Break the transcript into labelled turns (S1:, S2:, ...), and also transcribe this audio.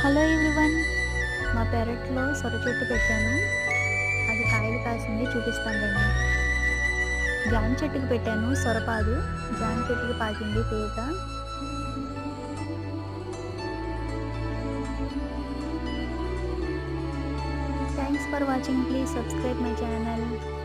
S1: Hello everyone. మా పెరట్లో సొర చెట్టు పెట్టాను. అది కాయలు కాసింది, చూపిస్తాను రండి. జామ చెట్టుకి పెట్టాను సొరపాదు. జామ చెట్టుకి పాకింది తీగ. Thanks for watching. Please subscribe my channel.